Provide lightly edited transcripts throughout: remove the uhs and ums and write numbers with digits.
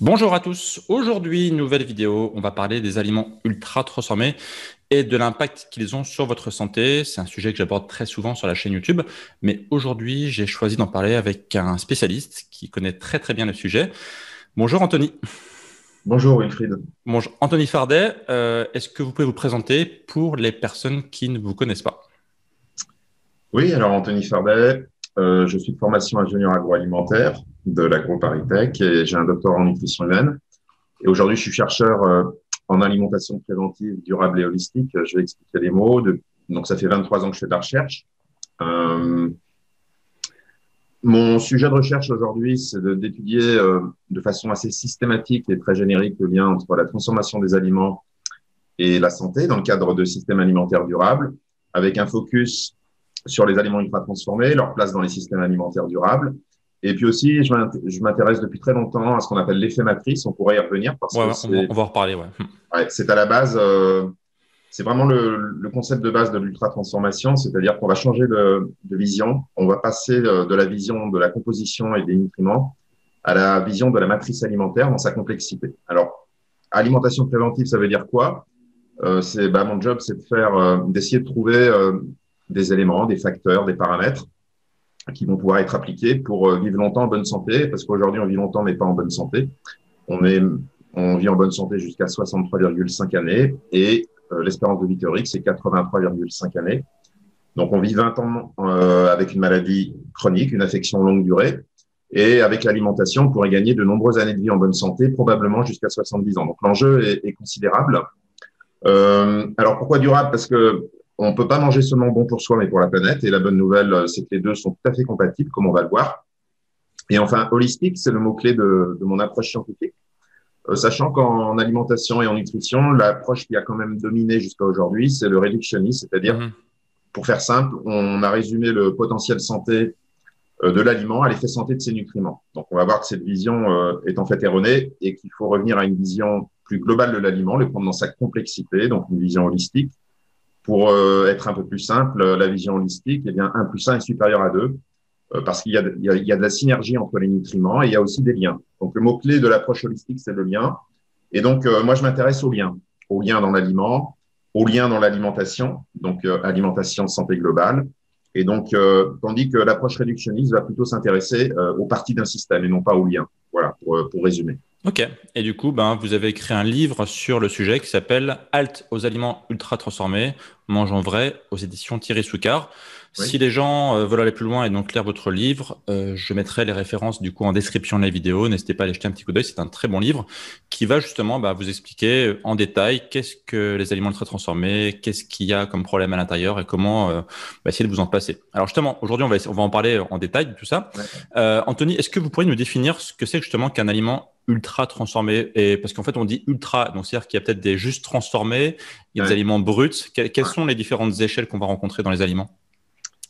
Bonjour à tous. Aujourd'hui, nouvelle vidéo. On va parler des aliments ultra transformés et de l'impact qu'ils ont sur votre santé. C'est un sujet que j'aborde très souvent sur la chaîne YouTube. Mais aujourd'hui, j'ai choisi d'en parler avec un spécialiste qui connaît très très bien le sujet. Bonjour Anthony. Bonjour Wilfried. Bonjour Anthony Fardet. Est-ce que vous pouvez vous présenter pour les personnes qui ne vous connaissent pas? Oui, alors Anthony Fardet, je suis de formation ingénieur agroalimentaire de l'AgroParisTech et j'ai un doctorat en nutrition humaine. Et aujourd'hui, je suis chercheur en alimentation préventive, durable et holistique. Je vais expliquer les mots. Donc, ça fait 23 ans que je fais de la recherche. Euh, Mon sujet de recherche aujourd'hui, c'est d'étudier de façon assez systématique et très générique le lien entre la transformation des aliments et la santé dans le cadre de systèmes alimentaires durables, avec un focus sur les aliments ultra transformés, leur place dans les systèmes alimentaires durables. Et puis aussi, je m'intéresse depuis très longtemps à ce qu'on appelle l'effet matrice. On pourrait y revenir parce Ouais, que ouais, on va en reparler, ouais. c'est à la base, c'est vraiment le concept de base de l'ultra transformation, c'est-à-dire qu'on va changer de vision. On va passer de la vision de la composition et des nutriments à la vision de la matrice alimentaire dans sa complexité. Alors, alimentation préventive, ça veut dire quoi? Mon job, c'est d'essayer de trouver des éléments, des facteurs, des paramètres qui vont pouvoir être appliqués pour vivre longtemps en bonne santé, parce qu'aujourd'hui, on vit longtemps, mais pas en bonne santé. On est, on vit en bonne santé jusqu'à 63,5 années et l'espérance de vie théorique, c'est 83,5 années. Donc, on vit 20 ans avec une maladie chronique, une affection longue durée. Et avec l'alimentation, on pourrait gagner de nombreuses années de vie en bonne santé, probablement jusqu'à 70 ans. Donc, l'enjeu est considérable. Alors pourquoi durable? Parce que on peut pas manger seulement bon pour soi, mais pour la planète. Et la bonne nouvelle, c'est que les deux sont tout à fait compatibles, comme on va le voir. Et enfin, holistique, c'est le mot-clé de mon approche scientifique. Sachant qu'en alimentation et en nutrition, l'approche qui a quand même dominé jusqu'à aujourd'hui, c'est le réductionnisme, c'est-à-dire, Mhm. pour faire simple, on a résumé le potentiel santé de l'aliment à l'effet santé de ses nutriments. Donc, on va voir que cette vision est en fait erronée et qu'il faut revenir à une vision plus globale de l'aliment, le prendre dans sa complexité, donc une vision holistique. Pour être un peu plus simple, la vision holistique, eh bien, 1 plus 1 est supérieur à 2, parce qu'il y a de la synergie entre les nutriments et il y a aussi des liens. Donc, le mot-clé de l'approche holistique, c'est le lien. Et donc, moi, je m'intéresse aux liens dans l'aliment, aux liens dans l'alimentation, donc alimentation, santé globale. Et donc, tandis que l'approche réductionniste va plutôt s'intéresser aux parties d'un système et non pas aux liens. Voilà, pour résumer. Ok. Et du coup, vous avez écrit un livre sur le sujet qui s'appelle Halte aux aliments ultra transformés, mangeons vrai aux éditions Thierry Soucard. Si Oui. les gens veulent aller plus loin et donc lire votre livre, je mettrai les références du coup en description de la vidéo. N'hésitez pas à aller jeter un petit coup d'œil. C'est un très bon livre qui va justement vous expliquer en détail qu'est-ce que les aliments ultra transformés, qu'est-ce qu'il y a comme problème à l'intérieur et comment essayer de vous en passer. Alors justement, aujourd'hui, on va en parler en détail de tout ça. Ouais. Anthony, est-ce que vous pourriez nous définir ce que c'est justement qu'un aliment ultra transformé? Et parce qu'en fait, on dit ultra, donc c'est-à-dire qu'il y a peut-être des juste transformés, il y a des Ouais. aliments bruts. Quelles sont les différentes échelles qu'on va rencontrer dans les aliments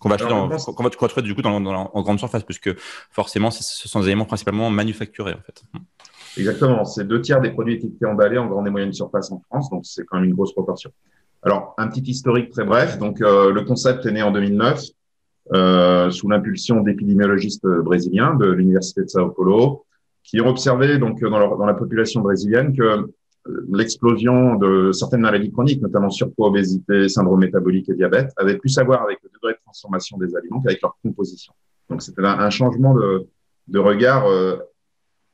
qu'on va acheter Alors, je pense qu'on va trouver du coup en grande surface, puisque forcément, ce sont des aliments principalement manufacturés en fait. exactement, c'est 2 tiers des produits étiquetés emballés en grande et moyenne surface en France, donc c'est quand même une grosse proportion. Alors, un petit historique très bref. Donc, le concept est né en 2009 sous l'impulsion d'épidémiologistes brésiliens de l'Université de Sao Paulo, qui ont observé donc dans la population brésilienne que l'explosion de certaines maladies chroniques, notamment surpoids, obésité, syndrome métabolique et diabète, avait plus à voir avec le degré de transformation des aliments qu'avec leur composition. Donc, c'était un changement de regard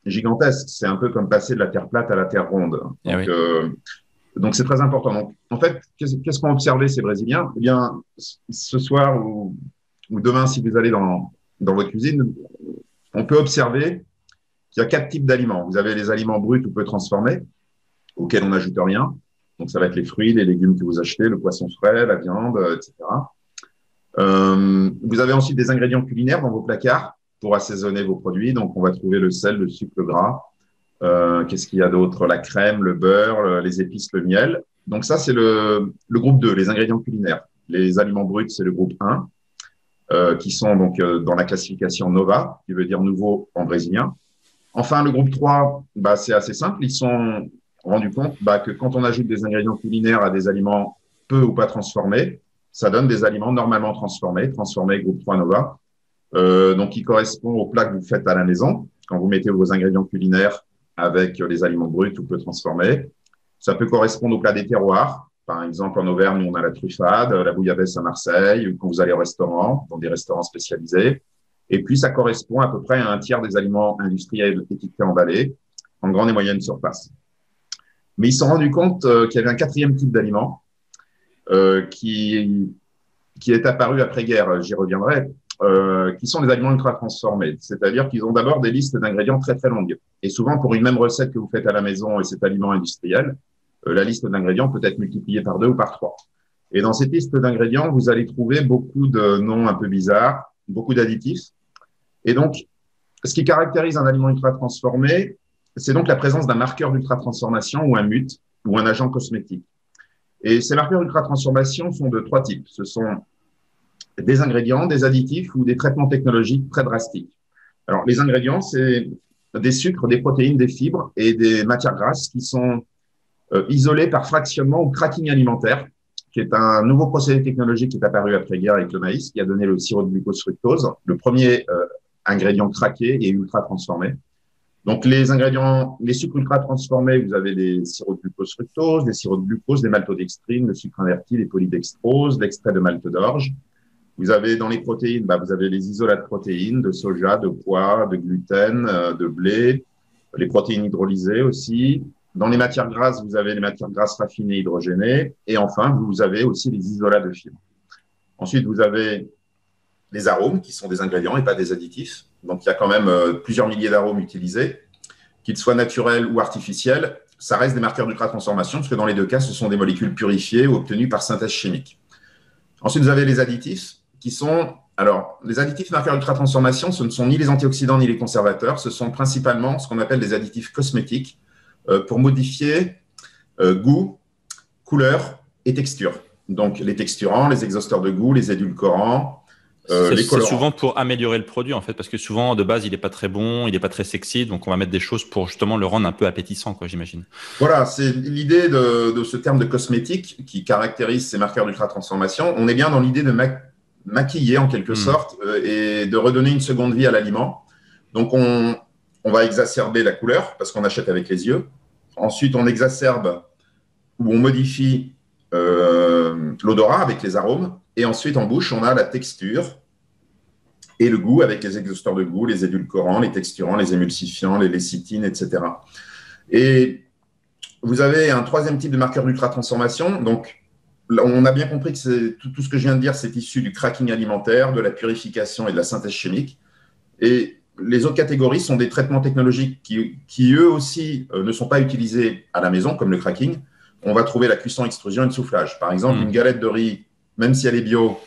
gigantesque. C'est un peu comme passer de la terre plate à la terre ronde. Eh oui. Donc c'est très important. Donc, en fait, qu'est-ce qu'ont observé ces Brésiliens? Eh bien, ce soir ou demain, si vous allez dans votre cuisine, on peut observer qu'il y a 4 types d'aliments. Vous avez les aliments bruts ou peu transformés, auxquels on n'ajoute rien. Donc, ça va être les fruits, les légumes que vous achetez, le poisson frais, la viande, etc. Vous avez ensuite des ingrédients culinaires dans vos placards pour assaisonner vos produits. Donc, on va trouver le sel, le sucre, le gras. Qu'est-ce qu'il y a d'autre? La crème, le beurre, les épices, le miel. Donc ça, c'est le groupe 2, les ingrédients culinaires. Les aliments bruts, c'est le groupe 1, qui sont donc dans la classification NOVA, qui veut dire nouveau en brésilien. Enfin, le groupe 3, c'est assez simple. Ils sont rendus compte que quand on ajoute des ingrédients culinaires à des aliments peu ou pas transformés, ça donne des aliments normalement transformés groupe 3 NOVA, donc qui correspond aux plats que vous faites à la maison. Quand vous mettez vos ingrédients culinaires avec les aliments bruts ou peu transformés. Ça peut correspondre au plat des terroirs. Par exemple, en Auvergne, on a la truffade, la bouillabaisse à Marseille, ou quand vous allez au restaurant, dans des restaurants spécialisés. Et puis, ça correspond à peu près à un tiers des aliments industriels étiquetés emballés, en grande et moyenne surface. Mais ils se sont rendus compte qu'il y avait un quatrième type d'aliments qui est apparu après-guerre, j'y reviendrai, qui sont les aliments ultra transformés. C'est-à-dire qu'ils ont d'abord des listes d'ingrédients très, très longues. Et souvent, pour une même recette que vous faites à la maison et cet aliment industriel, la liste d'ingrédients peut être multipliée par 2 ou par 3. Et dans cette liste d'ingrédients, vous allez trouver beaucoup de noms un peu bizarres, beaucoup d'additifs. Et donc, ce qui caractérise un aliment ultra transformé, c'est donc la présence d'un marqueur d'ultra transformation ou un MUT ou un agent cosmétique. Et ces marqueurs d'ultra transformation sont de 3 types. Ce sont des ingrédients, des additifs ou des traitements technologiques très drastiques. Alors, les ingrédients, c'est des sucres, des protéines, des fibres et des matières grasses qui sont isolés par fractionnement ou cracking alimentaire, qui est un nouveau procédé technologique qui est apparu après-guerre avec le maïs, qui a donné le sirop de glucose fructose, le premier ingrédient craqué et ultra transformé. Donc, les ingrédients, les sucres ultra transformés, vous avez des sirops de glucose fructose, des sirops de glucose, des maltodextrines, le sucre inverti, les polydextroses, l'extrait de malt d'orge. Vous avez dans les protéines, vous avez les isolats de protéines, de soja, de pois, de gluten, de blé, les protéines hydrolysées aussi. Dans les matières grasses, vous avez les matières grasses raffinées hydrogénées. Et enfin, vous avez aussi les isolats de fibres. Ensuite, vous avez les arômes, qui sont des ingrédients et pas des additifs. Donc, il y a quand même plusieurs milliers d'arômes utilisés, qu'ils soient naturels ou artificiels. Ça reste des marqueurs d'ultra-transformation, parce que dans les 2 cas, ce sont des molécules purifiées ou obtenues par synthèse chimique. Ensuite, vous avez les additifs, qui sont… Alors, les additifs marqueurs d'ultra-transformation, ce ne sont ni les antioxydants ni les conservateurs. Ce sont principalement ce qu'on appelle des additifs cosmétiques pour modifier goût, couleur et texture. Donc, les texturants, les exhausteurs de goût, les édulcorants, les colorants. C'est souvent pour améliorer le produit, en fait, parce que souvent, de base, il n'est pas très bon, il n'est pas très sexy, donc on va mettre des choses pour justement le rendre un peu appétissant, quoi, j'imagine. Voilà, c'est l'idée de ce terme de cosmétique qui caractérise ces marqueurs d'ultra-transformation. On est bien dans l'idée de maquiller, en quelque sorte, et de redonner une seconde vie à l'aliment. Donc, on va exacerber la couleur, parce qu'on achète avec les yeux. Ensuite, on exacerbe ou on modifie l'odorat avec les arômes. Et ensuite, en bouche, on a la texture et le goût avec les exhausteurs de goût, les édulcorants, les texturants, les émulsifiants, les lécithines, etc. Et vous avez un 3e type de marqueur d'ultra-transformation. Donc, on a bien compris que tout ce que je viens de dire, c'est issu du cracking alimentaire, de la purification et de la synthèse chimique. Et les autres catégories sont des traitements technologiques qui eux aussi, ne sont pas utilisés à la maison, comme le cracking. On va trouver la cuisson, extrusion et le soufflage. Par exemple, une galette de riz, même si elle est bio,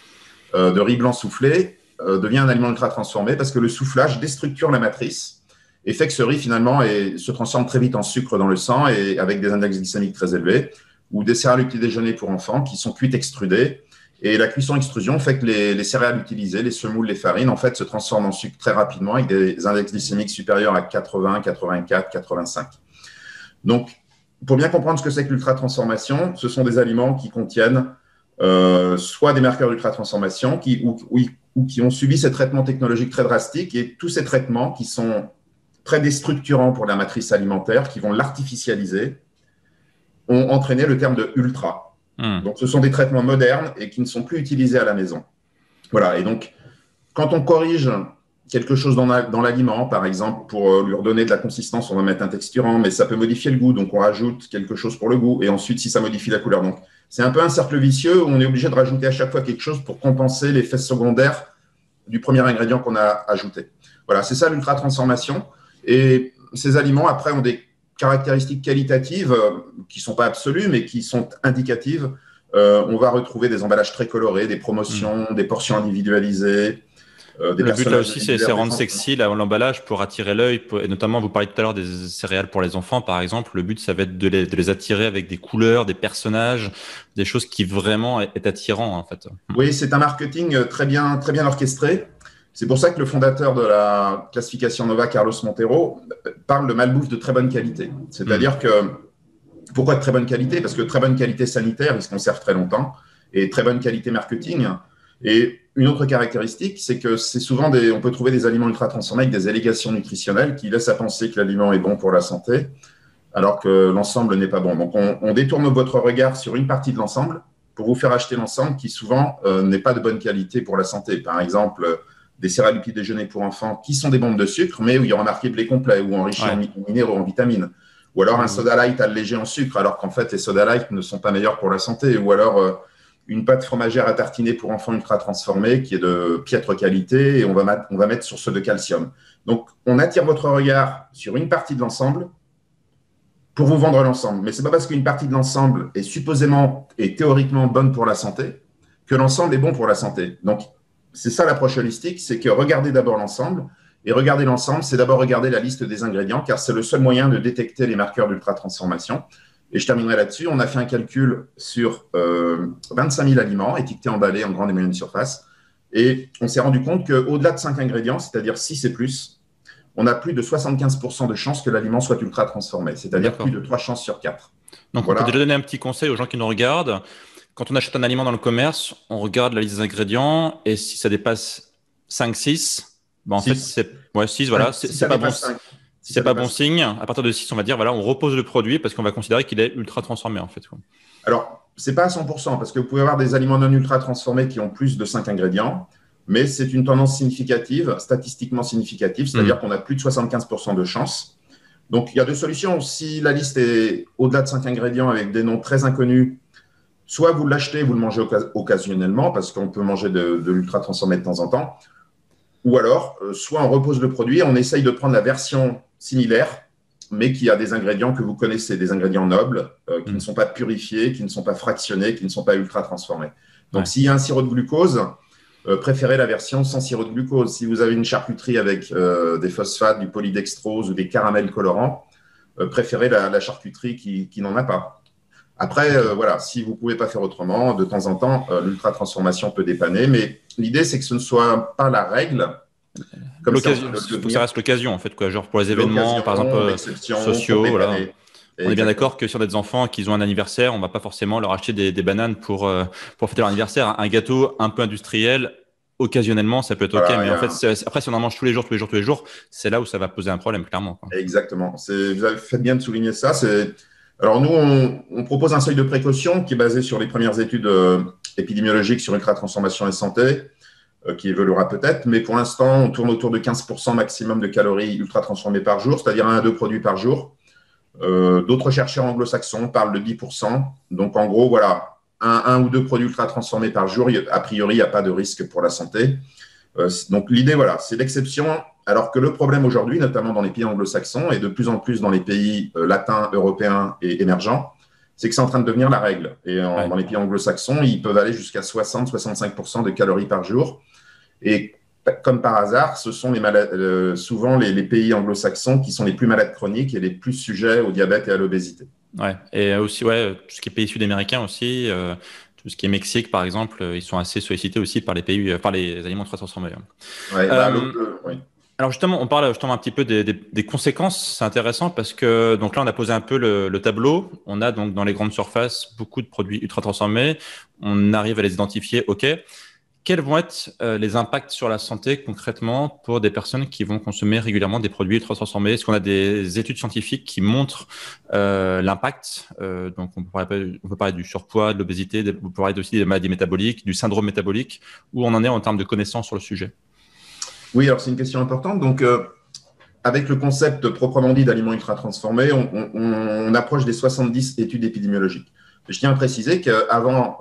de riz blanc soufflé, devient un aliment ultra transformé parce que le soufflage déstructure la matrice et fait que ce riz, finalement, se transforme très vite en sucre dans le sang et avec des index glycémiques très élevés, ou des céréales petit déjeuner pour enfants qui sont cuites extrudées. Et la cuisson-extrusion fait que les céréales utilisées, les semoules, les farines, en fait, se transforment en sucre très rapidement avec des index glycémiques supérieurs à 80, 84, 85. Donc, pour bien comprendre ce que c'est que l'ultra-transformation, ce sont des aliments qui contiennent soit des marqueurs d'ultra-transformation ou qui ont subi ces traitements technologiques très drastiques et tous ces traitements qui sont très déstructurants pour la matrice alimentaire, qui vont l'artificialiser, ont entraîné le terme de ultra. Donc, ce sont des traitements modernes et qui ne sont plus utilisés à la maison. Voilà. Et donc, quand on corrige quelque chose dans l'aliment, par exemple, pour lui redonner de la consistance, on va mettre un texturant, mais ça peut modifier le goût, donc on rajoute quelque chose pour le goût, et ensuite, si ça modifie la couleur. Donc, c'est un peu un cercle vicieux où on est obligé de rajouter à chaque fois quelque chose pour compenser l'effet secondaire du premier ingrédient qu'on a ajouté. Voilà, c'est ça l'ultra-transformation. Et ces aliments, après, ont des caractéristiques qualitatives qui ne sont pas absolues, mais qui sont indicatives. On va retrouver des emballages très colorés, des promotions, des portions individualisées. Le but là aussi, c'est rendre sexy l'emballage pour attirer l'œil. Et notamment, vous parliez tout à l'heure des céréales pour les enfants, par exemple. Le but, ça va être de les attirer avec des couleurs, des personnages, des choses qui vraiment est attirant, en fait. Oui, c'est un marketing très bien orchestré. C'est pour ça que le fondateur de la classification Nova, Carlos Montero, parle de malbouffe de très bonne qualité. C'est-à-dire que, pourquoi de très bonne qualité? Parce que très bonne qualité sanitaire, ils se conservent très longtemps, et très bonne qualité marketing. Et une autre caractéristique, c'est que c'est souvent on peut trouver des aliments ultra transformés avec des allégations nutritionnelles qui laissent à penser que l'aliment est bon pour la santé, alors que l'ensemble n'est pas bon. Donc, on détourne votre regard sur une partie de l'ensemble pour vous faire acheter l'ensemble qui souvent n'est pas de bonne qualité pour la santé. Par exemple, des céréales du petit déjeuner pour enfants qui sont des bombes de sucre, mais où il y aura marqué blé complet ou enrichi en minéraux, en vitamines. Ou alors un soda light allégé en sucre, alors qu'en fait, les soda light ne sont pas meilleurs pour la santé. Ou alors une pâte fromagère à tartiner pour enfants ultra transformée qui est de piètre qualité et on va mettre source de calcium. Donc, on attire votre regard sur une partie de l'ensemble pour vous vendre l'ensemble. Mais ce n'est pas parce qu'une partie de l'ensemble est supposément et théoriquement bonne pour la santé que l'ensemble est bon pour la santé. Donc, c'est ça l'approche holistique, c'est que regardez d'abord l'ensemble. Et regarder l'ensemble, c'est d'abord regarder la liste des ingrédients, car c'est le seul moyen de détecter les marqueurs d'ultra-transformation. Et je terminerai là-dessus. On a fait un calcul sur 25 000 aliments étiquetés, emballés en grande et moyenne surface. Et on s'est rendu compte qu'au-delà de 5 ingrédients, c'est-à-dire 6 et plus, on a plus de 75% de chances que l'aliment soit ultra-transformé, c'est-à-dire plus de 3 chances sur 4. Donc, voilà. On peut déjà donner un petit conseil aux gens qui nous regardent. Quand on achète un aliment dans le commerce, on regarde la liste des ingrédients et si ça dépasse 5-6, en fait, c'est 6, voilà, c'est pas bon. Si c'est pas bon signe, à partir de 6, on va dire, voilà, on repose le produit parce qu'on va considérer qu'il est ultra transformé, en fait. Alors, c'est pas à 100%, parce que vous pouvez avoir des aliments non ultra transformés qui ont plus de 5 ingrédients, mais c'est une tendance significative, statistiquement significative, c'est-à-dire qu'on a plus de 75% de chances. Donc, il y a deux solutions. Si la liste est au-delà de 5 ingrédients avec des noms très inconnus, soit vous l'achetez, vous le mangez occasionnellement, parce qu'on peut manger de l'ultra transformé de temps en temps, ou alors, soit on repose le produit, on essaye de prendre la version similaire, mais qui a des ingrédients que vous connaissez, des ingrédients nobles, qui ne sont pas purifiés, qui ne sont pas fractionnés, qui ne sont pas ultra transformés. Donc, s'il y a un sirop de glucose, préférez la version sans sirop de glucose. Si vous avez une charcuterie avec des phosphates, du polydextrose ou des caramels colorants, préférez la charcuterie qui n'en a pas. Après, voilà, si vous ne pouvez pas faire autrement, de temps en temps, l'ultra-transformation peut dépanner, mais l'idée, c'est que ce ne soit pas la règle. L'occasion, il faut que ça reste l'occasion, en fait, quoi. Genre pour les événements, par exemple, sociaux, voilà. On est bien d'accord que si on a des enfants qui ont un anniversaire, on ne va pas forcément leur acheter des bananes pour fêter leur anniversaire. Un gâteau un peu industriel, occasionnellement, ça peut être OK, mais en fait, après, si on en mange tous les jours, c'est là où ça va poser un problème, clairement, quoi. Exactement. Vous avez fait bien de souligner ça. Alors, nous, on propose un seuil de précaution qui est basé sur les premières études épidémiologiques sur ultra-transformation et santé, qui évoluera peut-être, mais pour l'instant, on tourne autour de 15% maximum de calories ultra-transformées par jour, c'est-à-dire 1 à 2 produits par jour. D'autres chercheurs anglo-saxons parlent de 10%. Donc, en gros, voilà, un ou deux produits ultra-transformés par jour, a priori, il n'y a pas de risque pour la santé. Donc, l'idée, voilà, c'est l'exception. Alors que le problème aujourd'hui, notamment dans les pays anglo-saxons et de plus en plus dans les pays latins, européens et émergents, c'est que c'est en train de devenir la règle. Et dans les pays anglo-saxons, ils peuvent aller jusqu'à 60-65% de calories par jour. Et comme par hasard, ce sont souvent les pays anglo-saxons qui sont les plus malades chroniques et les plus sujets au diabète et à l'obésité. Ouais. Et aussi, tout ce qui est pays sud-américains aussi, tout ce qui est Mexique, par exemple, ils sont assez sollicités aussi par les aliments très transformés. Ouais, oui. Alors justement, on parle justement un petit peu des conséquences. C'est intéressant parce que donc là, on a posé un peu le tableau. On a donc dans les grandes surfaces beaucoup de produits ultra transformés. On arrive à les identifier. OK. Quels vont être les impacts sur la santé concrètement pour des personnes qui vont consommer régulièrement des produits ultra transformés? Est-ce qu'on a des études scientifiques qui montrent l'impact? Donc, on peut parler du surpoids, de l'obésité, on peut parler aussi des maladies métaboliques, du syndrome métabolique. Où on en est en termes de connaissances sur le sujet? Oui, alors c'est une question importante. Donc, avec le concept proprement dit d'aliments ultra transformés, on approche des 70 études épidémiologiques. Je tiens à préciser qu'avant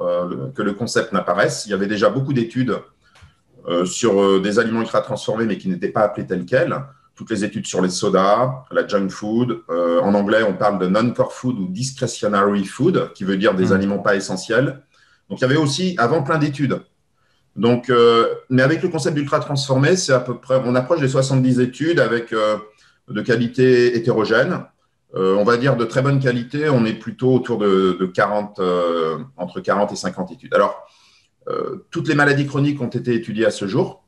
que le concept n'apparaisse, il y avait déjà beaucoup d'études sur des aliments ultra transformés, mais qui n'étaient pas appelés tels quels. Toutes les études sur les sodas, la junk food. En anglais, on parle de non-core food ou discretionary food, qui veut dire des aliments pas essentiels. Donc, il y avait aussi avant plein d'études. Donc, mais avec le concept d'ultra transformé, c'est à peu près, on approche des 70 études avec de qualité hétérogène. On va dire de très bonne qualité, on est plutôt autour de 40, entre 40 et 50 études. Alors, toutes les maladies chroniques ont été étudiées à ce jour,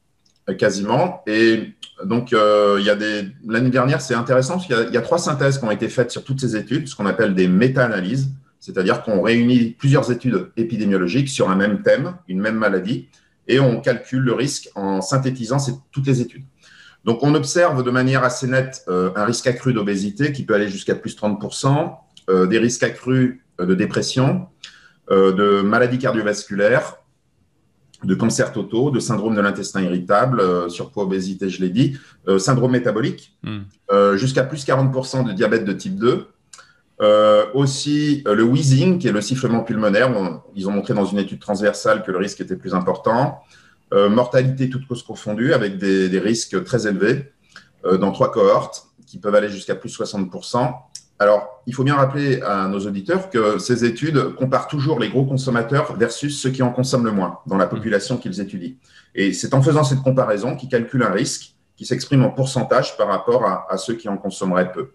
quasiment. Et donc, l'année dernière, c'est intéressant parce qu'il y a 3 synthèses qui ont été faites sur toutes ces études, ce qu'on appelle des méta-analyses, c'est-à-dire qu'on réunit plusieurs études épidémiologiques sur un même thème, une même maladie, et on calcule le risque en synthétisant toutes les études. Donc, on observe de manière assez nette un risque accru d'obésité qui peut aller jusqu'à plus 30%, des risques accrus de dépression, de maladies cardiovasculaires, de cancers totaux, de syndrome de l'intestin irritable, surpoids, obésité, je l'ai dit, syndrome métabolique, jusqu'à plus 40% de diabète de type 2. Aussi le wheezing, qui est le sifflement pulmonaire. Ils ont montré dans une étude transversale que le risque était plus important. Mortalité toutes causes confondues, avec des risques très élevés dans 3 cohortes qui peuvent aller jusqu'à plus 60%. Alors, il faut bien rappeler à nos auditeurs que ces études comparent toujours les gros consommateurs versus ceux qui en consomment le moins dans la population qu'ils étudient. Et c'est en faisant cette comparaison qu'ils calculent un risque qui s'exprime en pourcentage par rapport à ceux qui en consommeraient peu.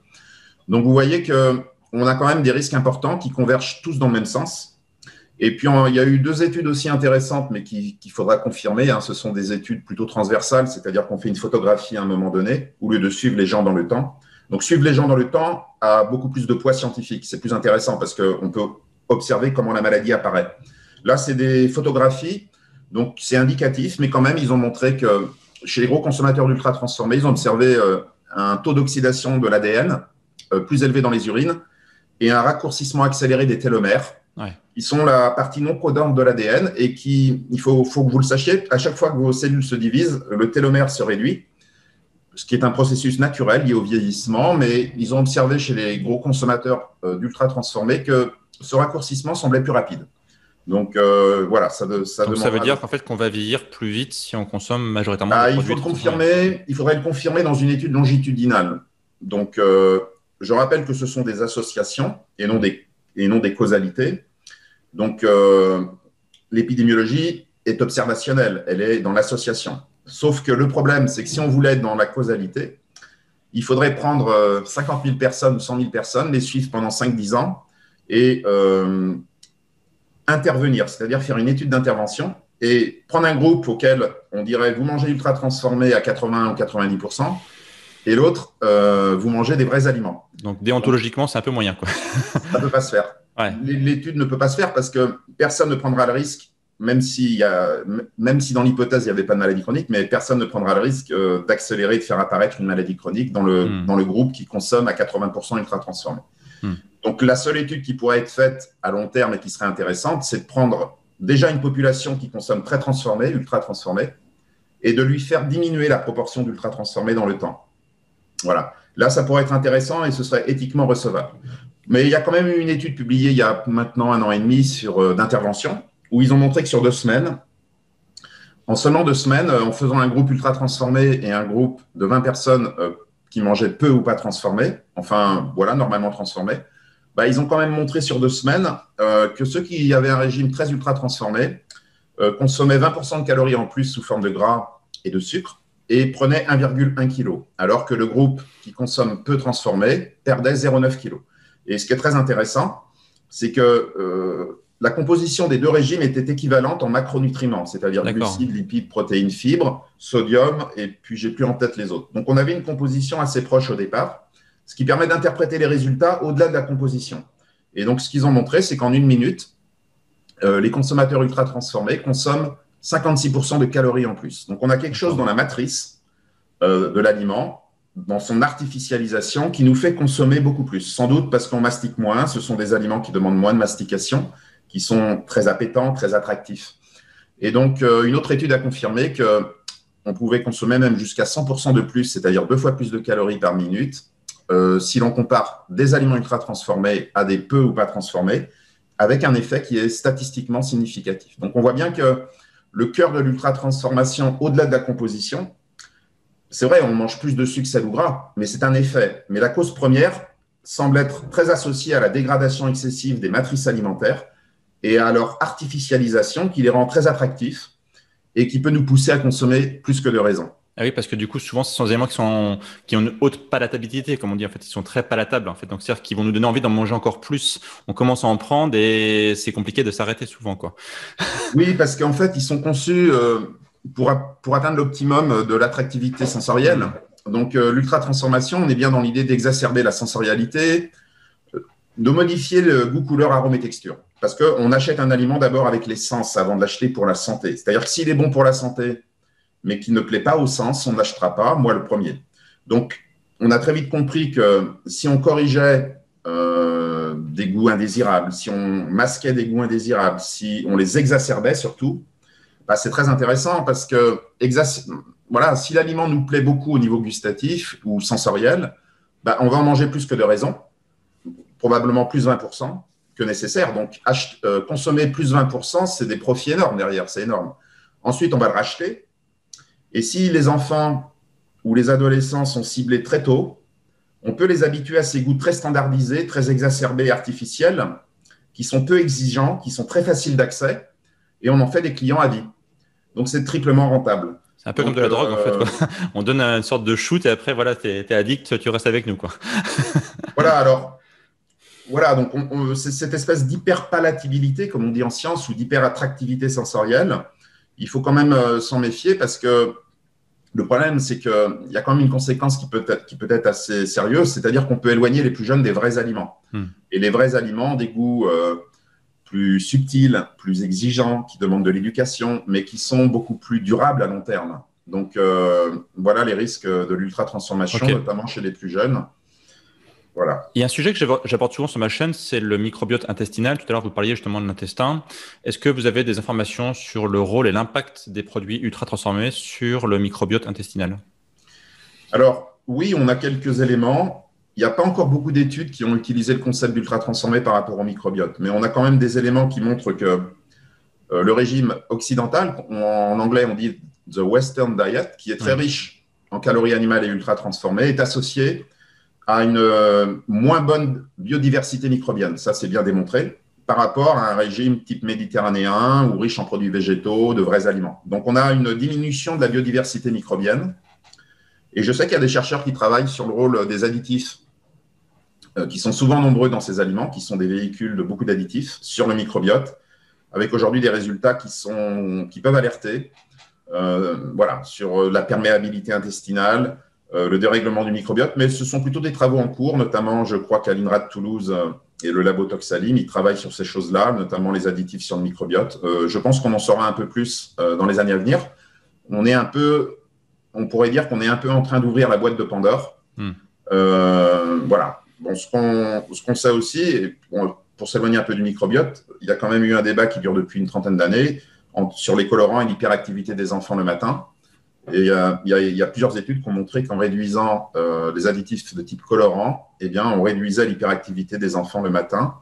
Donc, vous voyez qu'on a quand même des risques importants qui convergent tous dans le même sens. Et puis, il y a eu 2 études aussi intéressantes, mais qu'il faudra confirmer. Ce sont des études plutôt transversales, c'est-à-dire qu'on fait une photographie à un moment donné, au lieu de suivre les gens dans le temps. Donc, suivre les gens dans le temps a beaucoup plus de poids scientifique. C'est plus intéressant parce qu'on peut observer comment la maladie apparaît. Là, c'est des photographies, donc c'est indicatif, mais quand même, ils ont montré que chez les gros consommateurs d'ultra-transformés, ils ont observé un taux d'oxydation de l'ADN plus élevé dans les urines et un raccourcissement accéléré des télomères. Ouais. Ils sont la partie non codante de l'ADN et il faut que vous le sachiez, à chaque fois que vos cellules se divisent, le télomère se réduit, ce qui est un processus naturel lié au vieillissement, mais ils ont observé chez les gros consommateurs d'ultra-transformés que ce raccourcissement semblait plus rapide. Donc, voilà, ça veut dire qu'en fait, qu'on va vieillir plus vite si on consomme majoritairement des produits. Il faudrait le confirmer dans une étude longitudinale. Donc, je rappelle que ce sont des associations et non des causalités. Donc, l'épidémiologie est observationnelle, elle est dans l'association. Sauf que le problème, c'est que si on voulait être dans la causalité, il faudrait prendre 50 000 personnes ou 100 000 personnes, les suivre pendant 5-10 ans et intervenir, c'est-à-dire faire une étude d'intervention et prendre un groupe auquel on dirait vous mangez ultra transformé à 80 ou 90% et l'autre, vous mangez des vrais aliments. Donc, déontologiquement, c'est un peu moyen, quoi. Ça ne peut pas se faire. Ouais. L'étude ne peut pas se faire parce que personne ne prendra le risque, même si dans l'hypothèse, il n'y avait pas de maladie chronique, mais personne ne prendra le risque d'accélérer et de faire apparaître une maladie chronique dans le groupe qui consomme à 80% ultra transformé. Donc, la seule étude qui pourrait être faite à long terme et qui serait intéressante, c'est de prendre déjà une population qui consomme très transformée, ultra transformée, et de lui faire diminuer la proportion d'ultra transformés dans le temps. Voilà. Là, ça pourrait être intéressant et ce serait éthiquement recevable. Mais il y a quand même eu une étude publiée il y a maintenant 1 an et demi d'intervention où ils ont montré que sur 2 semaines, en seulement 2 semaines, en faisant un groupe ultra transformé et un groupe de 20 personnes qui mangeaient peu ou pas transformés, enfin, voilà, normalement transformés, ils ont quand même montré sur 2 semaines que ceux qui avaient un régime très ultra transformé consommaient 20% de calories en plus sous forme de gras et de sucre et prenaient 1,1 kg, alors que le groupe qui consomme peu transformé perdait 0,9 kg. Et ce qui est très intéressant, c'est que la composition des 2 régimes était équivalente en macronutriments, c'est-à-dire glucides, lipides, protéines, fibres, sodium, et puis j'ai plus en tête les autres. Donc, on avait une composition assez proche au départ, ce qui permet d'interpréter les résultats au-delà de la composition. Et donc, ce qu'ils ont montré, c'est qu'en 1 minute, les consommateurs ultra transformés consomment 56% de calories en plus. Donc, on a quelque chose dans la matrice de l'aliment, dans son artificialisation, qui nous fait consommer beaucoup plus. Sans doute parce qu'on mastique moins, ce sont des aliments qui demandent moins de mastication, qui sont très appétants, très attractifs. Et donc, une autre étude a confirmé qu'on pouvait consommer même jusqu'à 100% de plus, c'est-à-dire 2 fois plus de calories par minute, si l'on compare des aliments ultra transformés à des peu ou pas transformés, avec un effet qui est statistiquement significatif. Donc, on voit bien que le cœur de l'ultra-transformation, au-delà de la composition, c'est vrai, on mange plus de sucre, sel ou gras, mais c'est un effet. Mais la cause première semble être très associée à la dégradation excessive des matrices alimentaires et à leur artificialisation qui les rend très attractifs et qui peut nous pousser à consommer plus que de raison. Ah oui, parce que du coup, souvent, ce sont des aliments qui ont une haute palatabilité, comme on dit. En fait, ils sont très palatables. En fait, donc c'est-à-dire qu'ils vont nous donner envie d'en manger encore plus. On commence à en prendre et c'est compliqué de s'arrêter souvent, quoi. Oui, parce qu'en fait, ils sont conçus pour atteindre l'optimum de l'attractivité sensorielle. Donc, l'ultra-transformation, on est bien dans l'idée d'exacerber la sensorialité, de modifier le goût, couleur, arôme et texture. parce qu'on achète un aliment d'abord avec les sens avant de l'acheter pour la santé. C'est-à-dire que s'il est bon pour la santé, mais qu'il ne plaît pas au sens, on ne l'achètera pas, moi le premier. Donc, on a très vite compris que si on corrigeait des goûts indésirables, si on masquait des goûts indésirables, si on les exacerbait surtout, bah, c'est très intéressant parce que voilà, si l'aliment nous plaît beaucoup au niveau gustatif ou sensoriel, bah, on va en manger plus que de raison, probablement plus 20% que nécessaire. Donc, consommer plus 20%, c'est des profits énormes derrière, c'est énorme. Ensuite, on va le racheter. Et si les enfants ou les adolescents sont ciblés très tôt, on peut les habituer à ces goûts très standardisés, très exacerbés et artificiels, qui sont peu exigeants, qui sont très faciles d'accès, et on en fait des clients à vie. Donc, c'est triplement rentable. C'est un peu comme de la drogue, en fait, quoi. On donne une sorte de shoot et après, voilà, t'es addict, tu restes avec nous, quoi. Voilà, alors, voilà, donc c'est cette espèce d'hyperpalatabilité, comme on dit en science, ou d'hyperattractivité sensorielle. Il faut quand même s'en méfier parce que le problème, c'est qu'il y a quand même une conséquence qui peut être assez sérieuse, c'est-à-dire qu'on peut éloigner les plus jeunes des vrais aliments. Et les vrais aliments, des goûts plus subtils, plus exigeants, qui demandent de l'éducation, mais qui sont beaucoup plus durables à long terme. Donc, voilà les risques de l'ultra-transformation, notamment chez les plus jeunes. Voilà. Il y a un sujet que j'apporte souvent sur ma chaîne, c'est le microbiote intestinal. Tout à l'heure, vous parliez justement de l'intestin. Est-ce que vous avez des informations sur le rôle et l'impact des produits ultra-transformés sur le microbiote intestinal? Alors, oui, on a quelques éléments. Il n'y a pas encore beaucoup d'études qui ont utilisé le concept d'ultra-transformé par rapport au microbiote, mais on a quand même des éléments qui montrent que le régime occidental, en anglais on dit « the Western diet », qui est très riche en calories animales et ultra-transformées, est associé à une moins bonne biodiversité microbienne. Ça, c'est bien démontré par rapport à un régime type méditerranéen ou riche en produits végétaux, de vrais aliments. Donc, on a une diminution de la biodiversité microbienne. Et je sais qu'il y a des chercheurs qui travaillent sur le rôle des additifs, qui sont souvent nombreux dans ces aliments, qui sont des véhicules de beaucoup d'additifs, sur le microbiote, avec aujourd'hui des résultats qui peuvent alerter voilà, sur la perméabilité intestinale, le dérèglement du microbiote, mais ce sont plutôt des travaux en cours, notamment, je crois qu'à l'INRA de Toulouse et le labo Toxalim, ils travaillent sur ces choses-là, notamment les additifs sur le microbiote. Je pense qu'on en saura un peu plus dans les années à venir. On pourrait dire qu'on est un peu en train d'ouvrir la boîte de Pandore. Voilà. Bon, ce qu'on sait aussi, et pour s'éloigner un peu du microbiote, il y a quand même eu un débat qui dure depuis une trentaine d'années sur les colorants et l'hyperactivité des enfants le matin. Et il y a plusieurs études qui ont montré qu'en réduisant les additifs de type colorant, eh bien, on réduisait l'hyperactivité des enfants le matin.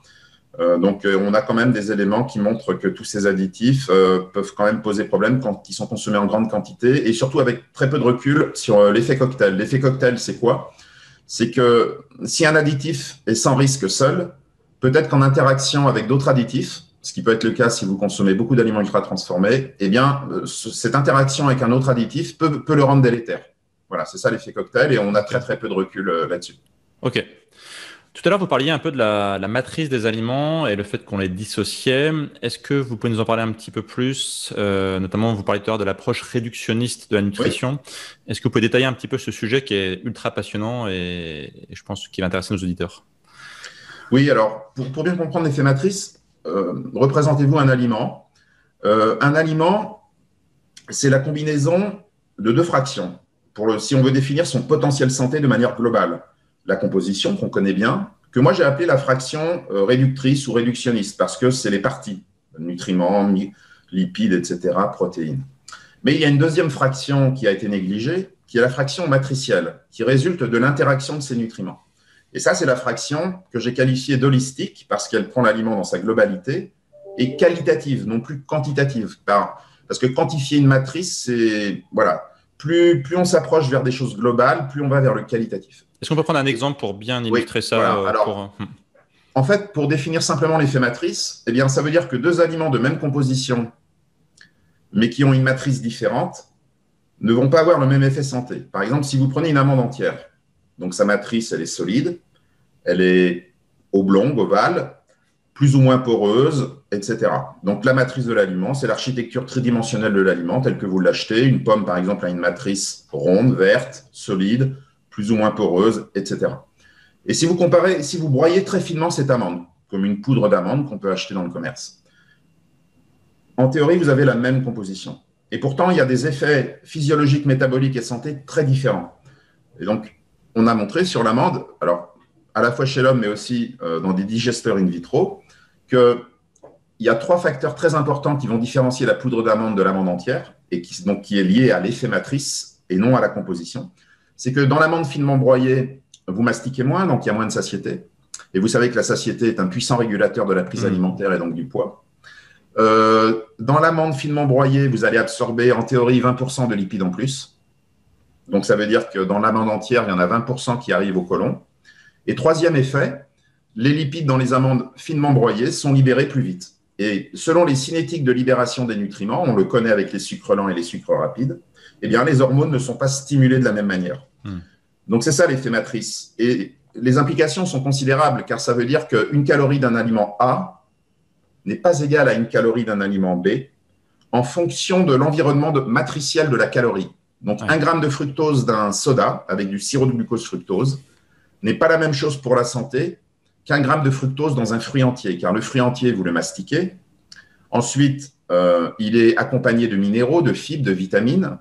Donc, on a quand même des éléments qui montrent que tous ces additifs peuvent quand même poser problème quand ils sont consommés en grande quantité et surtout avec très peu de recul sur l'effet cocktail. L'effet cocktail, c'est quoi? C'est que si un additif est sans risque seul, peut-être qu'en interaction avec d'autres additifs, ce qui peut être le cas si vous consommez beaucoup d'aliments ultra-transformés, eh bien, cette interaction avec un autre additif peut le rendre délétère. Voilà, c'est ça l'effet cocktail et on a très, très peu de recul là-dessus. OK. Tout à l'heure, vous parliez un peu de la matrice des aliments et le fait qu'on les dissociait. Est-ce que vous pouvez nous en parler un petit peu plus? Notamment, vous parliez tout à l'heure de l'approche réductionniste de la nutrition. Oui. Est-ce que vous pouvez détailler un petit peu ce sujet qui est ultra passionnant et je pense qu'il va intéresser nos auditeurs? Oui, alors, pour bien comprendre l'effet matrice, représentez-vous un aliment. Un aliment, c'est la combinaison de deux fractions. Si on veut définir son potentiel santé de manière globale. La composition, qu'on connaît bien, que moi j'ai appelé la fraction réductrice ou réductionniste, parce que c'est les parties, nutriments, lipides, etc., protéines. Mais il y a une deuxième fraction qui a été négligée, qui est la fraction matricielle, qui résulte de l'interaction de ces nutriments. Et ça, c'est la fraction que j'ai qualifiée d'holistique, parce qu'elle prend l'aliment dans sa globalité, et qualitative, non plus quantitative. Parce que quantifier une matrice, c'est… Voilà, plus on s'approche vers des choses globales, plus on va vers le qualitatif. Est-ce qu'on peut prendre un exemple pour bien illustrer ça voilà. Alors, en fait, pour définir simplement l'effet matrice, eh bien, ça veut dire que deux aliments de même composition, mais qui ont une matrice différente, ne vont pas avoir le même effet santé. Par exemple, si vous prenez une amande entière, donc sa matrice, elle est solide, elle est oblongue, ovale, plus ou moins poreuse, etc. Donc, la matrice de l'aliment, c'est l'architecture tridimensionnelle de l'aliment, telle que vous l'achetez. Une pomme, par exemple, a une matrice ronde, verte, solide, plus ou moins poreuse, etc. Et si vous broyez très finement cette amande, comme une poudre d'amande qu'on peut acheter dans le commerce. En théorie, vous avez la même composition. Et pourtant, il y a des effets physiologiques, métaboliques et santé très différents. Et donc, on a montré sur l'amande, alors à la fois chez l'homme, mais aussi dans des digesteurs in vitro, qu'il y a 3 facteurs très importants qui vont différencier la poudre d'amande de l'amande entière, et qui est lié à l'effet matrice et non à la composition. C'est que dans l'amande finement broyée, vous mastiquez moins, donc il y a moins de satiété. Et vous savez que la satiété est un puissant régulateur de la prise alimentaire et donc du poids. Dans l'amande finement broyée, vous allez absorber en théorie 20% de lipides en plus. Donc ça veut dire que dans l'amande entière, il y en a 20% qui arrivent au côlon. Et troisième effet, les lipides dans les amandes finement broyées sont libérés plus vite. Et selon les cinétiques de libération des nutriments, on le connaît avec les sucres lents et les sucres rapides, eh bien les hormones ne sont pas stimulées de la même manière. Donc c'est ça l'effet matrice. Et les implications sont considérables, car ça veut dire qu'une calorie d'un aliment A n'est pas égale à une calorie d'un aliment B en fonction de l'environnement matriciel de la calorie. Donc, 1 gramme de fructose d'un soda avec du sirop de glucose fructose n'est pas la même chose pour la santé qu'1 gramme de fructose dans un fruit entier, car le fruit entier, vous le mastiquez. Ensuite, il est accompagné de minéraux, de fibres, de vitamines.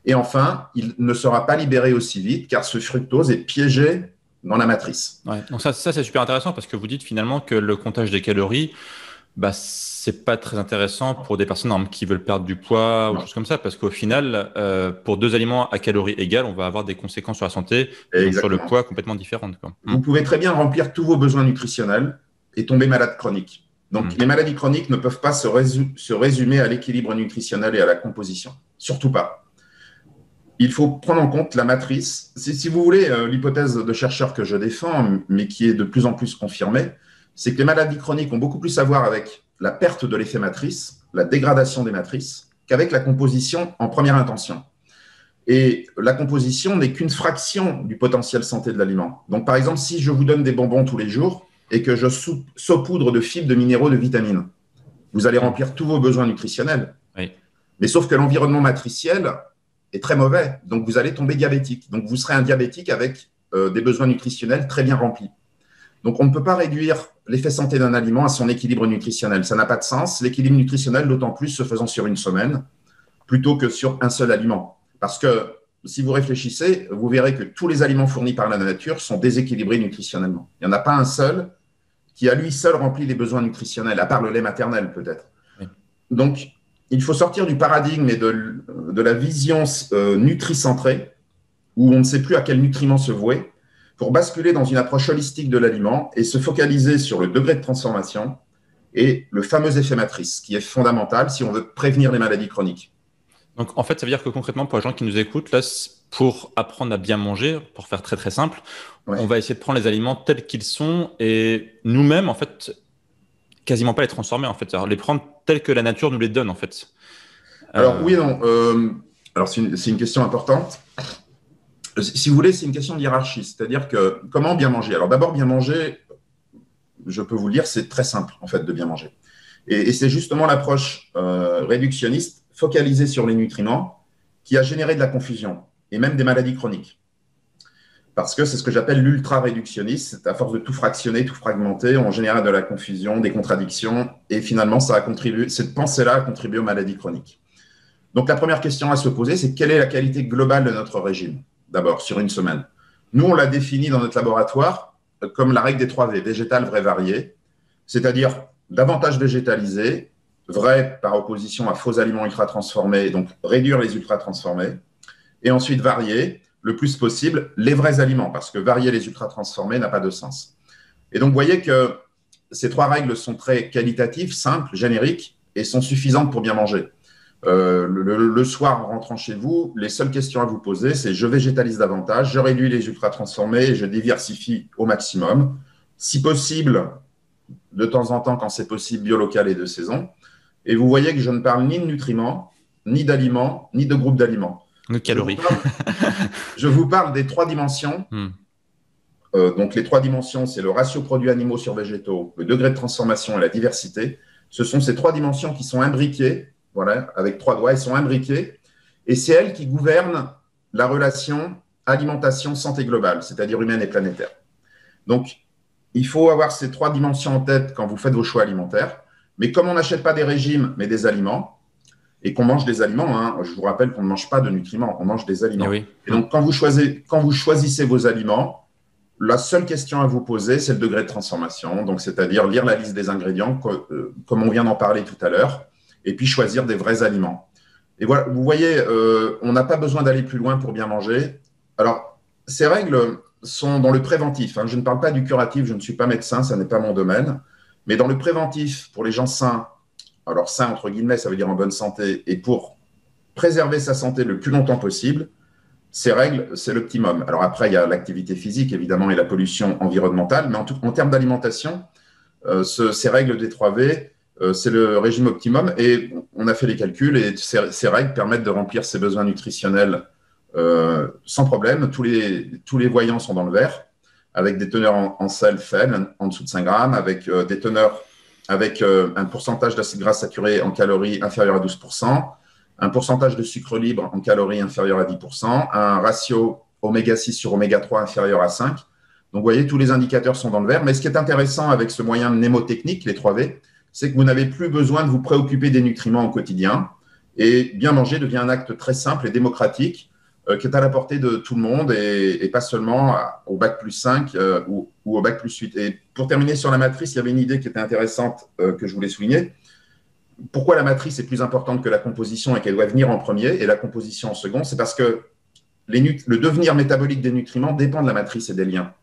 Et enfin, il ne sera pas libéré aussi vite, car ce fructose est piégé dans la matrice. Ouais. Donc ça c'est super intéressant parce que vous dites finalement que le comptage des calories, c'est pas très intéressant pour des personnes qui veulent perdre du poids ou des choses comme ça, parce qu'au final, pour 2 aliments à calories égales, on va avoir des conséquences sur la santé, sur le poids complètement différentes. Vous pouvez très bien remplir tous vos besoins nutritionnels et tomber malade chronique. Donc, les maladies chroniques ne peuvent pas se résumer à l'équilibre nutritionnel et à la composition. Surtout pas. Il faut prendre en compte la matrice. Si vous voulez, l'hypothèse de chercheurs que je défends, mais qui est de plus en plus confirmée, c'est que les maladies chroniques ont beaucoup plus à voir avec la perte de l'effet matrice, la dégradation des matrices, qu'avec la composition en première intention. Et la composition n'est qu'une fraction du potentiel santé de l'aliment. Donc, par exemple, si je vous donne des bonbons tous les jours et que je saupoudre de fibres, de minéraux, de vitamines, vous allez remplir tous vos besoins nutritionnels. Oui. Mais sauf que l'environnement matriciel est très mauvais, donc vous allez tomber diabétique. Donc, vous serez un diabétique avec des besoins nutritionnels très bien remplis. Donc, on ne peut pas réduire l'effet santé d'un aliment à son équilibre nutritionnel. Ça n'a pas de sens. L'équilibre nutritionnel, d'autant plus se faisant sur une semaine, plutôt que sur un seul aliment. Parce que si vous réfléchissez, vous verrez que tous les aliments fournis par la nature sont déséquilibrés nutritionnellement. Il n'y en a pas un seul qui, à lui seul, remplit les besoins nutritionnels, à part le lait maternel, peut-être. Oui. Donc, il faut sortir du paradigme et de la vision nutricentrée, où on ne sait plus à quel nutriment se vouer, pour basculer dans une approche holistique de l'aliment et se focaliser sur le degré de transformation et le fameux effet matrice, qui est fondamental si on veut prévenir les maladies chroniques. Donc, en fait, ça veut dire que concrètement, pour les gens qui nous écoutent, là, pour apprendre à bien manger, pour faire très, très simple, on va essayer de prendre les aliments tels qu'ils sont et nous-mêmes, en fait, quasiment pas les transformer, en fait. Alors, les prendre tels que la nature nous les donne, en fait. Alors, oui et non. Alors, c'est une question importante. Si vous voulez, c'est une question de hiérarchie. C'est-à-dire que comment bien manger? Alors, d'abord, bien manger, je peux vous le dire, c'est très simple, en fait, de bien manger. Et c'est justement l'approche réductionniste, focalisée sur les nutriments, qui a généré de la confusion et même des maladies chroniques. Parce que c'est ce que j'appelle l'ultra-réductionniste. À force de tout fractionner, tout fragmenter, on génère de la confusion, des contradictions, et finalement, cette pensée-là a contribué aux maladies chroniques. Donc, la première question à se poser, c'est quelle est la qualité globale de notre régime, d'abord, sur une semaine. Nous, on l'a défini dans notre laboratoire comme la règle des 3 V, végétal, vrai, varié, c'est-à-dire davantage végétalisé, vrai par opposition à faux aliments ultra-transformés, donc réduire les ultra-transformés, et ensuite varié, le plus possible, les vrais aliments, parce que varier les ultra-transformés n'a pas de sens. Et donc, vous voyez que ces 3 règles sont très qualitatives, simples, génériques, et sont suffisantes pour bien manger. Le soir, en rentrant chez vous, les seules questions à vous poser, c'est je végétalise davantage, je réduis les ultra-transformés et je diversifie au maximum. Si possible, de temps en temps, quand c'est possible, bio local et de saison. Et vous voyez que je ne parle ni de nutriments, ni d'aliments, ni de groupes d'aliments. De calories. Je vous parle des 3 dimensions. Donc, les 3 dimensions, c'est le ratio produits animaux sur végétaux, le degré de transformation et la diversité. Ce sont ces 3 dimensions qui sont imbriquées. Voilà, avec 3 doigts, elles sont imbriquées. Et c'est elles qui gouvernent la relation alimentation-santé globale, c'est-à-dire humaine et planétaire. Donc, il faut avoir ces 3 dimensions en tête quand vous faites vos choix alimentaires. Mais comme on n'achète pas des régimes, mais des aliments, et qu'on mange des aliments, hein, je vous rappelle qu'on ne mange pas de nutriments, on mange des aliments. Oui. Et donc, quand vous choisissez vos aliments, la seule question à vous poser, c'est le degré de transformation. Donc, c'est-à-dire lire la liste des ingrédients, comme on vient d'en parler tout à l'heure, et puis choisir des vrais aliments. Et voilà, vous voyez, on n'a pas besoin d'aller plus loin pour bien manger. Alors, ces règles sont dans le préventif, hein. Je ne parle pas du curatif, je ne suis pas médecin, ça n'est pas mon domaine. Mais dans le préventif, pour les gens sains, alors sain entre guillemets, ça veut dire en bonne santé, et pour préserver sa santé le plus longtemps possible, ces règles, c'est l'optimum. Alors après, il y a l'activité physique, évidemment, et la pollution environnementale, mais en termes d'alimentation, ces règles des 3V, c'est le régime optimum, et on a fait les calculs, et ces règles permettent de remplir ses besoins nutritionnels sans problème. Tous les voyants sont dans le vert, avec des teneurs en sel faibles, en dessous de 5 grammes, avec des teneurs avec un pourcentage d'acides gras saturés en calories inférieur à 12%, un pourcentage de sucre libre en calories inférieur à 10%, un ratio oméga 6 sur oméga 3 inférieur à 5. Donc, vous voyez, tous les indicateurs sont dans le vert. Mais ce qui est intéressant avec ce moyen mnémotechnique, les 3V, c'est que vous n'avez plus besoin de vous préoccuper des nutriments au quotidien. Et bien manger devient un acte très simple et démocratique qui est à la portée de tout le monde et pas seulement au bac plus 5 ou au bac plus 8. Et pour terminer sur la matrice, il y avait une idée qui était intéressante que je voulais souligner. Pourquoi la matrice est plus importante que la composition et qu'elle doit venir en premier et la composition en second? C'est parce que le devenir métabolique des nutriments dépend de la matrice et des liens.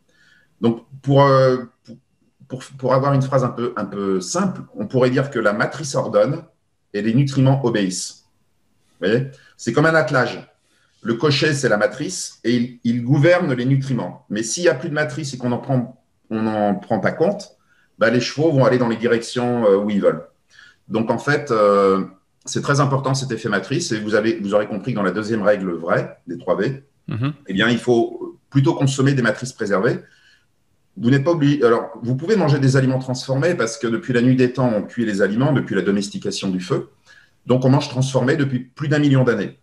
Donc, pour avoir une phrase un peu simple, on pourrait dire que la matrice ordonne et les nutriments obéissent. Vous voyez? C'est comme un attelage. Le cocher, c'est la matrice et il gouverne les nutriments. Mais s'il n'y a plus de matrice et qu'on n'en prend pas compte, bah, les chevaux vont aller dans les directions où ils veulent. Donc, en fait, c'est très important cet effet matrice. Et vous aurez compris que dans la deuxième règle vraie, des 3V, eh bien, il faut plutôt consommer des matrices préservées. Vous n'êtes pas obligé. Alors, vous pouvez manger des aliments transformés parce que depuis la nuit des temps, on cuit les aliments, depuis la domestication du feu. Donc, on mange transformé depuis plus d'1 million d'années.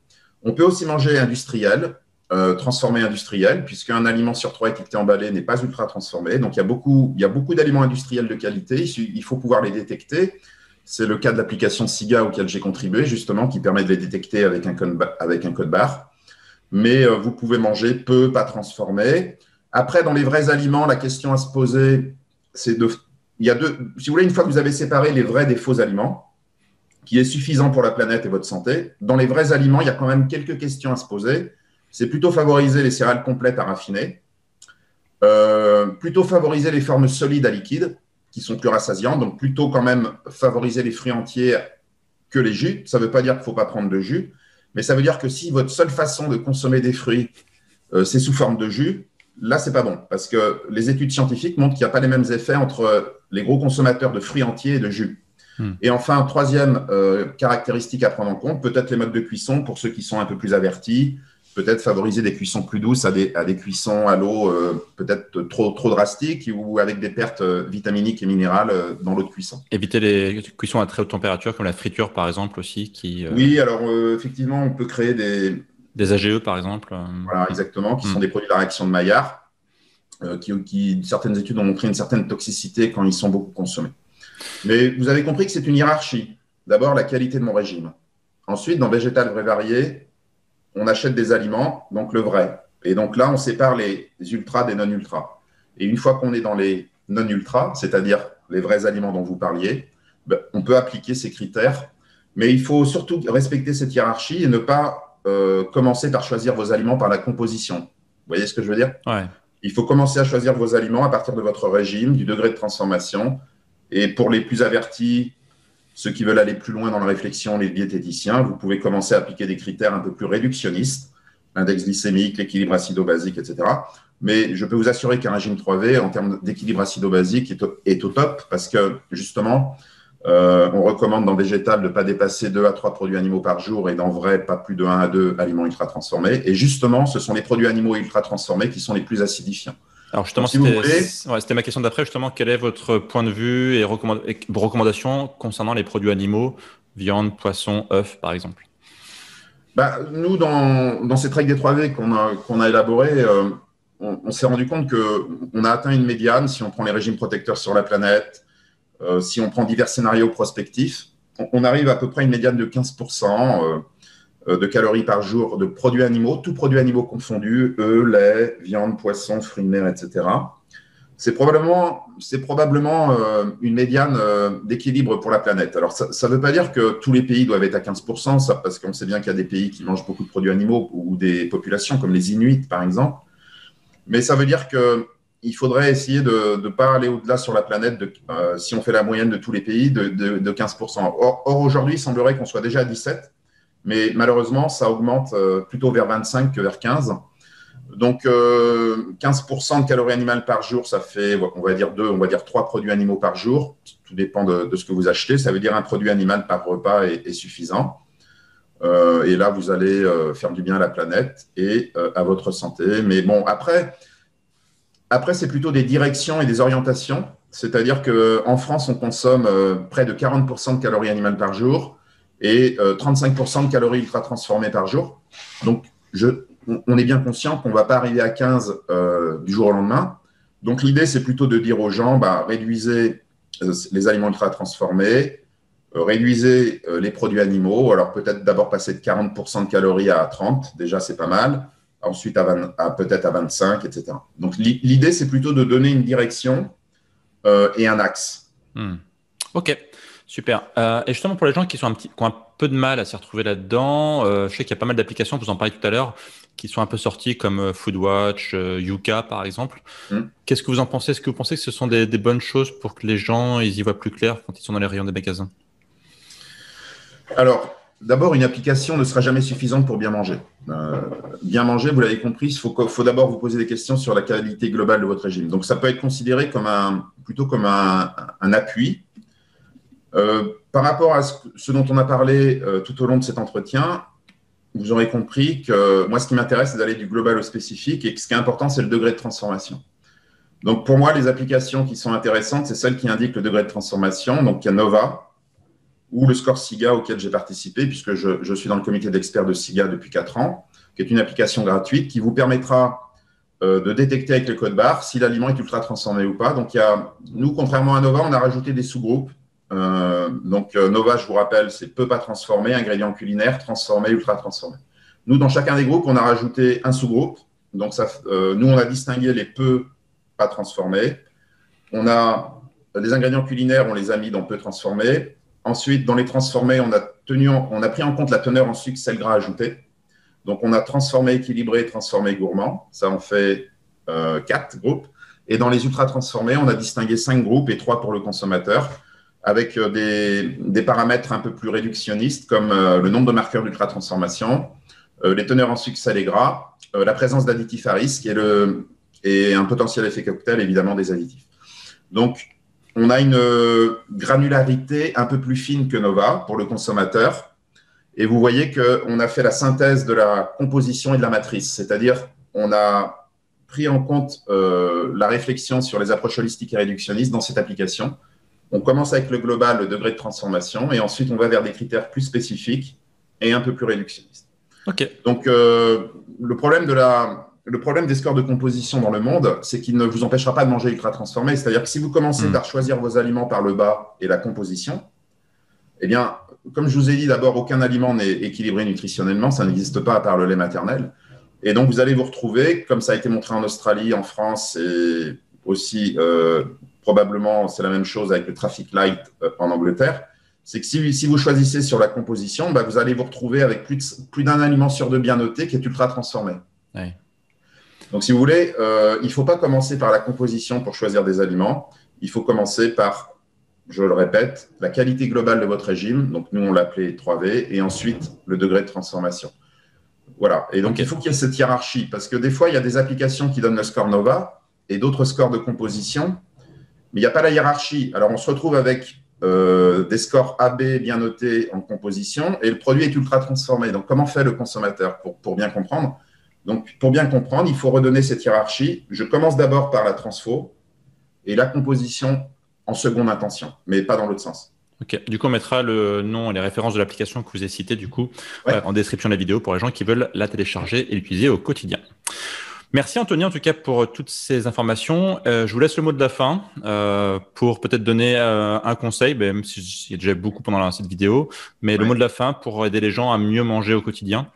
On peut aussi manger industriel, transformé industriel, puisqu'un aliment sur 3 étiqueté emballé n'est pas ultra transformé. Donc, il y a beaucoup d'aliments industriels de qualité. Il faut pouvoir les détecter. C'est le cas de l'application SIGA auquel j'ai contribué, justement, qui permet de les détecter avec un code barre. Mais vous pouvez manger peu, pas transformé. Après, dans les vrais aliments, la question à se poser, c'est si vous voulez, une fois que vous avez séparé les vrais des faux aliments, qui est suffisant pour la planète et votre santé, dans les vrais aliments, il y a quand même quelques questions à se poser. C'est plutôt favoriser les céréales complètes à raffiner, plutôt favoriser les formes solides à liquides, qui sont plus rassasiantes, donc plutôt quand même favoriser les fruits entiers que les jus. Ça ne veut pas dire qu'il ne faut pas prendre de jus, mais ça veut dire que si votre seule façon de consommer des fruits, c'est sous forme de jus, là, ce n'est pas bon, parce que les études scientifiques montrent qu'il n'y a pas les mêmes effets entre les gros consommateurs de fruits entiers et de jus. Et enfin, troisième caractéristique à prendre en compte, peut-être les modes de cuisson pour ceux qui sont un peu plus avertis, peut-être favoriser des cuissons plus douces à des cuissons à l'eau peut-être trop drastiques ou avec des pertes vitaminiques et minérales dans l'eau de cuisson. Éviter les cuissons à très haute température, comme la friture par exemple aussi. Oui, alors effectivement, on peut créer des AGE par exemple. Voilà, exactement, qui sont des produits de la réaction de Maillard, qui certaines études ont montré une certaine toxicité quand ils sont beaucoup consommés. Mais vous avez compris que c'est une hiérarchie. D'abord, la qualité de mon régime. Ensuite, dans végétal vrai varié, on achète des aliments, donc le vrai. Et donc là, on sépare les ultras des non-ultras. Et une fois qu'on est dans les non-ultras, c'est-à-dire les vrais aliments dont vous parliez, ben, on peut appliquer ces critères. Mais il faut surtout respecter cette hiérarchie et ne pas commencer par choisir vos aliments par la composition. Vous voyez ce que je veux dire? Ouais. Il faut commencer à choisir vos aliments à partir de votre régime, du degré de transformation. Et pour les plus avertis, ceux qui veulent aller plus loin dans la réflexion, les diététiciens, vous pouvez commencer à appliquer des critères un peu plus réductionnistes, l'index glycémique, l'équilibre acido-basique, etc. Mais je peux vous assurer qu'un régime 3V, en termes d'équilibre acido-basique, est au top parce que, justement, on recommande dans végétal de ne pas dépasser 2 à 3 produits animaux par jour et dans vrai, pas plus de 1 à 2 aliments ultra-transformés. Et justement, ce sont les produits animaux ultra-transformés qui sont les plus acidifiants. Alors justement, c'était ma question d'après, justement, quel est votre point de vue et recommandations concernant les produits animaux, viande, poisson, œufs, par exemple? Bah, nous, dans cette règle des 3V qu'on a élaborée, on s'est rendu compte qu'on a atteint une médiane, si on prend les régimes protecteurs sur la planète, si on prend divers scénarios prospectifs, on arrive à peu près à une médiane de 15% de calories par jour de produits animaux, tous produits animaux confondus, œufs, lait, viande, poisson, fruits de mer, etc. C'est probablement une médiane d'équilibre pour la planète. Alors, ça ne veut pas dire que tous les pays doivent être à 15%, parce qu'on sait bien qu'il y a des pays qui mangent beaucoup de produits animaux ou des populations comme les Inuits, par exemple. Mais ça veut dire qu'il faudrait essayer de ne pas aller au-delà sur la planète, si on fait la moyenne de tous les pays, de 15%. Or aujourd'hui, il semblerait qu'on soit déjà à 17%, mais malheureusement, ça augmente plutôt vers 25 que vers 15. Donc, 15% de calories animales par jour, ça fait, on va dire 3 produits animaux par jour. Tout dépend de ce que vous achetez. Ça veut dire un produit animal par repas est suffisant. Et là, vous allez faire du bien à la planète et à votre santé. Mais bon, après c'est plutôt des directions et des orientations. C'est-à-dire qu'en France, on consomme près de 40% de calories animales par jour et 35% de calories ultra transformées par jour. Donc, on est bien conscient qu'on ne va pas arriver à 15 du jour au lendemain. Donc, l'idée, c'est plutôt de dire aux gens, réduisez les aliments ultra transformés, réduisez les produits animaux. Alors, peut-être d'abord passer de 40% de calories à 30, déjà, c'est pas mal. Ensuite, peut-être à 25, etc. Donc, l'idée, c'est plutôt de donner une direction et un axe. Ok, super. Et justement, pour les gens qui ont un peu de mal à s'y retrouver là-dedans, je sais qu'il y a pas mal d'applications, vous en parlez tout à l'heure, qui sont un peu sorties comme Foodwatch, Yuka, par exemple. Qu'est-ce que vous en pensez? Est-ce que vous pensez que ce sont des bonnes choses pour que les gens ils y voient plus clair quand ils sont dans les rayons des magasins? Alors, d'abord, une application ne sera jamais suffisante pour bien manger. Bien manger, vous l'avez compris, il faut d'abord vous poser des questions sur la qualité globale de votre régime. Donc, ça peut être considéré plutôt comme un appui. Par rapport à ce dont on a parlé tout au long de cet entretien, vous aurez compris que moi, ce qui m'intéresse, c'est d'aller du global au spécifique et que ce qui est important, c'est le degré de transformation. Donc, pour moi, les applications qui sont intéressantes, c'est celles qui indiquent le degré de transformation. Donc, il y a Nova ou le score SIGA auquel j'ai participé, puisque je suis dans le comité d'experts de SIGA depuis 4 ans, qui est une application gratuite qui vous permettra de détecter avec le code barre si l'aliment est ultra transformé ou pas. Donc, nous, contrairement à Nova, on a rajouté des sous-groupes. Nova, je vous rappelle, c'est peu pas transformé, ingrédients culinaires, transformé, ultra transformé. Nous, dans chacun des groupes, on a rajouté un sous-groupe. Donc, nous, on a distingué les peu pas transformés. On a des ingrédients culinaires, on les a mis dans peu transformés. Ensuite, dans les transformés, on a pris en compte la teneur en sucre, sel, gras ajouté. Donc, on a transformé équilibré, transformé gourmand. Ça en fait 4 groupes. Et dans les ultra transformés, on a distingué 5 groupes et 3 pour le consommateur, avec des paramètres un peu plus réductionnistes, comme le nombre de marqueurs d'ultra transformation, les teneurs en sucre, sel et gras, la présence d'additifs à risque et un potentiel effet cocktail, évidemment, des additifs. Donc, on a une granularité un peu plus fine que Nova pour le consommateur. Et vous voyez qu'on a fait la synthèse de la composition et de la matrice, c'est-à-dire on a pris en compte la réflexion sur les approches holistiques et réductionnistes dans cette application. On commence avec le global, le degré de transformation, et ensuite on va vers des critères plus spécifiques et un peu plus réductionnistes. Okay. Donc, le problème des scores de composition dans le monde, c'est qu'il ne vous empêchera pas de manger ultra transformé. C'est-à-dire que si vous commencez par choisir vos aliments par le bas et la composition, eh bien, comme je vous ai dit, d'abord, aucun aliment n'est équilibré nutritionnellement, ça n'existe pas à part le lait maternel. Et donc, vous allez vous retrouver, comme ça a été montré en Australie, en France et aussi probablement, c'est la même chose avec le traffic light en Angleterre, c'est que si vous choisissez sur la composition, vous allez vous retrouver avec plus d'un aliment sur 2 bien noté qui est ultra transformé. Ouais. Donc, si vous voulez, il ne faut pas commencer par la composition pour choisir des aliments. Il faut commencer par, je le répète, la qualité globale de votre régime. Donc, nous, on l'appelait 3V. Et ensuite, le degré de transformation. Voilà. Et donc, il faut qu'il y ait cette hiérarchie. Parce que des fois, il y a des applications qui donnent le score Nova et d'autres scores de composition. Mais il n'y a pas la hiérarchie. Alors, on se retrouve avec des scores AB bien notés en composition et le produit est ultra transformé. Donc, comment fait le consommateur pour bien comprendre? Donc, pour bien comprendre, il faut redonner cette hiérarchie. Je commence d'abord par la transfo et la composition en seconde intention, mais pas dans l'autre sens. Ok. Du coup, on mettra le nom et les références de l'application que vous avez citée en description de la vidéo pour les gens qui veulent la télécharger et l'utiliser au quotidien. Merci Anthony en tout cas pour toutes ces informations. Je vous laisse le mot de la fin pour peut-être donner un conseil, même si il y a déjà beaucoup pendant cette vidéo, mais le mot de la fin pour aider les gens à mieux manger au quotidien.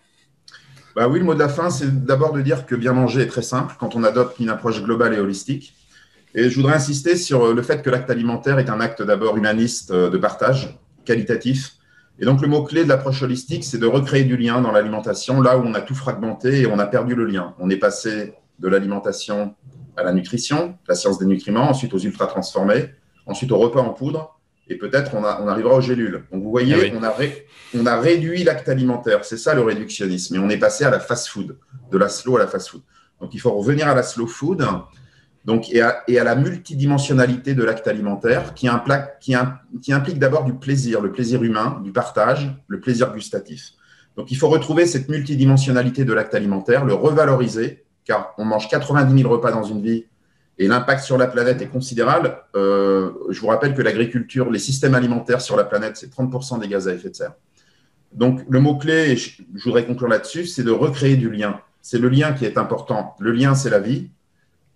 Bah oui, le mot de la fin, c'est d'abord de dire que bien manger est très simple quand on adopte une approche globale et holistique. Et je voudrais insister sur le fait que l'acte alimentaire est un acte d'abord humaniste de partage, qualitatif. Et donc, le mot-clé de l'approche holistique, c'est de recréer du lien dans l'alimentation, là où on a tout fragmenté et on a perdu le lien. On est passé de l'alimentation à la nutrition, la science des nutriments, ensuite aux ultra-transformés, ensuite au repas en poudre, et peut-être on arrivera aux gélules. Donc, vous voyez, on a réduit l'acte alimentaire. C'est ça le réductionnisme. Et on est passé à la fast-food, de la slow à la fast-food. Donc, il faut revenir à la slow food. Donc, et à la multidimensionnalité de l'acte alimentaire qui implique d'abord du plaisir, le plaisir humain, du partage, le plaisir gustatif. Donc, il faut retrouver cette multidimensionnalité de l'acte alimentaire, le revaloriser, car on mange 90 000 repas dans une vie et l'impact sur la planète est considérable. Je vous rappelle que l'agriculture, les systèmes alimentaires sur la planète, c'est 30% des gaz à effet de serre. Donc, le mot-clé, et je voudrais conclure là-dessus, c'est de recréer du lien. C'est le lien qui est important. Le lien, c'est la vie.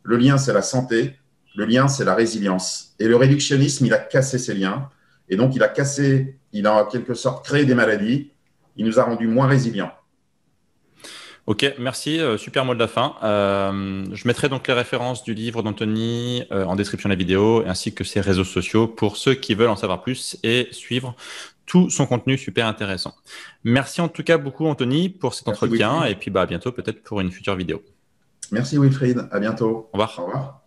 Le lien, c'est la santé. Le lien, c'est la résilience. Et le réductionnisme, il a cassé ces liens. Et donc, il a en quelque sorte créé des maladies. Il nous a rendus moins résilients. Ok, merci. Super mot de la fin. Je mettrai donc les références du livre d'Anthony en description de la vidéo, ainsi que ses réseaux sociaux pour ceux qui veulent en savoir plus et suivre tout son contenu super intéressant. Merci en tout cas beaucoup, Anthony, pour cet entretien. Et puis à bientôt peut-être pour une future vidéo. Merci Wilfried, à bientôt. Au revoir. Au revoir.